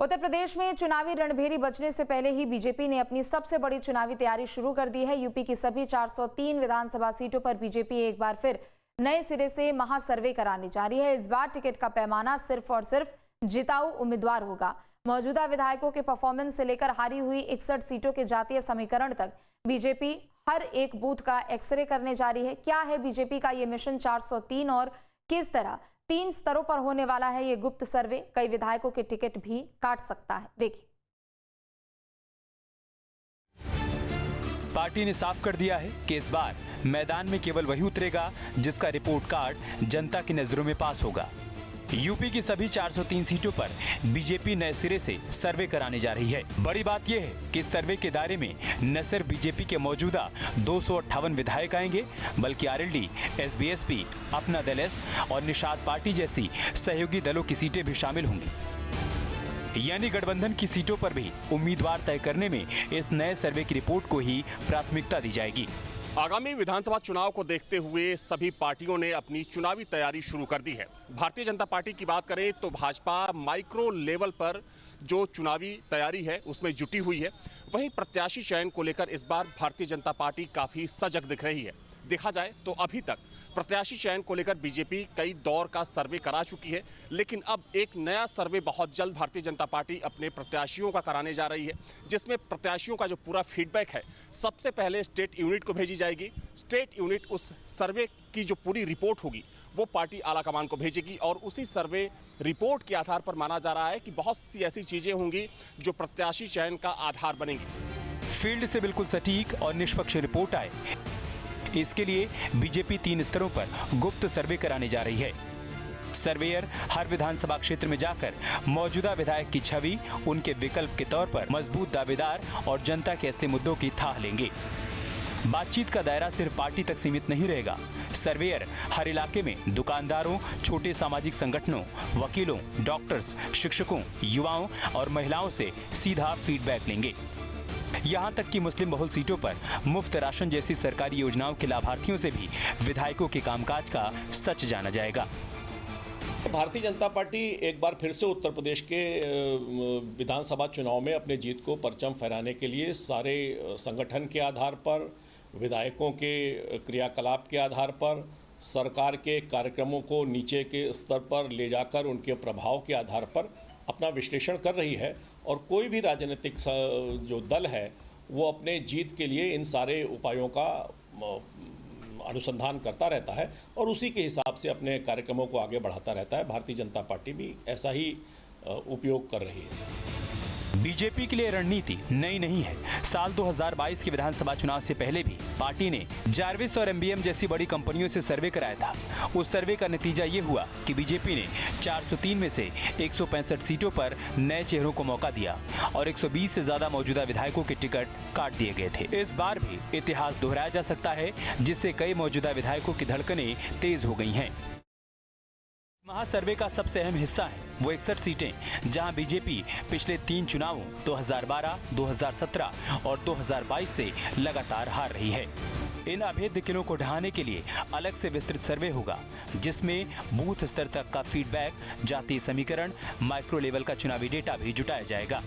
उत्तर प्रदेश में चुनावी रणभेरी बजने से पहले ही बीजेपी ने अपनी सबसे बड़ी चुनावी तैयारी शुरू कर दी है। यूपी की सभी 403 विधानसभा सीटों पर बीजेपी एक बार फिर नए सिरे से महासर्वे कराने जा रही है। इस बार टिकट का पैमाना सिर्फ और सिर्फ जिताऊ उम्मीदवार होगा। मौजूदा विधायकों के परफॉर्मेंस से लेकर हारी हुई 61 सीटों के जातीय समीकरण तक बीजेपी हर एक बूथ का एक्सरे करने जा रही है। क्या है बीजेपी का ये मिशन 403 और किस तरह 3 स्तरों पर होने वाला है ये गुप्त सर्वे? कई विधायकों के टिकट भी काट सकता है। देखिए, पार्टी ने साफ कर दिया है कि इस बार मैदान में केवल वही उतरेगा जिसका रिपोर्ट कार्ड जनता की नजरों में पास होगा। यूपी की सभी 403 सीटों पर बीजेपी नए सिरे से सर्वे कराने जा रही है। बड़ी बात यह है कि इस सर्वे के दायरे में न सिर्फ बीजेपी के मौजूदा 258 विधायक आएंगे, बल्कि आरएलडी, एसबीएसपी, अपना दल एस और निषाद पार्टी जैसी सहयोगी दलों की सीटें भी शामिल होंगी। यानी गठबंधन की सीटों पर भी उम्मीदवार तय करने में इस नए सर्वे की रिपोर्ट को ही प्राथमिकता दी जाएगी। आगामी विधानसभा चुनाव को देखते हुए सभी पार्टियों ने अपनी चुनावी तैयारी शुरू कर दी है। भारतीय जनता पार्टी की बात करें तो भाजपा माइक्रो लेवल पर जो चुनावी तैयारी है उसमें जुटी हुई है। वहीं प्रत्याशी चयन को लेकर इस बार भारतीय जनता पार्टी काफी सजग दिख रही है। देखा जाए तो अभी तक प्रत्याशी चयन को लेकर बीजेपी कई दौर का सर्वे करा चुकी है, लेकिन अब एक नया सर्वे बहुत जल्द भारतीय जनता पार्टी अपने प्रत्याशियों का कराने जा रही है, जिसमें प्रत्याशियों का जो पूरा फीडबैक है सबसे पहले स्टेट यूनिट को भेजी जाएगी। स्टेट यूनिट उस सर्वे की जो पूरी रिपोर्ट होगी वो पार्टी आलाकमान को भेजेगी और उसी सर्वे रिपोर्ट के आधार पर माना जा रहा है कि बहुत सी ऐसी चीजें होंगी जो प्रत्याशी चयन का आधार बनेंगी। फील्ड से बिल्कुल सटीक और निष्पक्ष रिपोर्ट आए, इसके लिए बीजेपी 3 स्तरों पर गुप्त सर्वे कराने जा रही है। सर्वेयर हर विधानसभा क्षेत्र में जाकर मौजूदा विधायक की छवि, उनके विकल्प के तौर पर मजबूत दावेदार और जनता के असली मुद्दों की थाह लेंगे। बातचीत का दायरा सिर्फ पार्टी तक सीमित नहीं रहेगा। सर्वेयर हर इलाके में दुकानदारों, छोटे सामाजिक संगठनों, वकीलों, डॉक्टर्स, शिक्षकों, युवाओं और महिलाओं से सीधा फीडबैक लेंगे। यहाँ तक कि मुस्लिम बहुल सीटों पर मुफ्त राशन जैसी सरकारी योजनाओं के लाभार्थियों से भी विधायकों के कामकाज का सच जाना जाएगा। भारतीय जनता पार्टी एक बार फिर से उत्तर प्रदेश के विधानसभा चुनाव में अपने जीत को परचम फहराने के लिए सारे संगठन के आधार पर, विधायकों के क्रियाकलाप के आधार पर, सरकार के कार्यक्रमों को नीचे के स्तर पर ले जाकर उनके प्रभाव के आधार पर अपना विश्लेषण कर रही है। और कोई भी राजनीतिक जो दल है वो अपने जीत के लिए इन सारे उपायों का अनुसंधान करता रहता है और उसी के हिसाब से अपने कार्यक्रमों को आगे बढ़ाता रहता है। भारतीय जनता पार्टी भी ऐसा ही उपयोग कर रही है। बीजेपी के लिए रणनीति नई नहीं है। साल 2022 के विधानसभा चुनाव से पहले भी पार्टी ने जार्विस और एमबीएम जैसी बड़ी कंपनियों से सर्वे कराया था। उस सर्वे का नतीजा ये हुआ कि बीजेपी ने 403 में से 165 सीटों पर नए चेहरों को मौका दिया और 120 से ज्यादा मौजूदा विधायकों के टिकट काट दिए गए थे। इस बार भी इतिहास दोहराया जा सकता है, जिससे कई मौजूदा विधायकों की धड़कनें तेज हो गई हैं। महासर्वे का सबसे अहम हिस्सा है वो 61 सीटें, जहां बीजेपी पिछले 3 चुनावों 2012, 2017 और 2022 से लगातार हार रही है। इन अभेद्य किलों को ढहाने के लिए अलग से विस्तृत सर्वे होगा, जिसमें बूथ स्तर तक का फीडबैक, जातीय समीकरण, माइक्रो लेवल का चुनावी डेटा भी जुटाया जाएगा।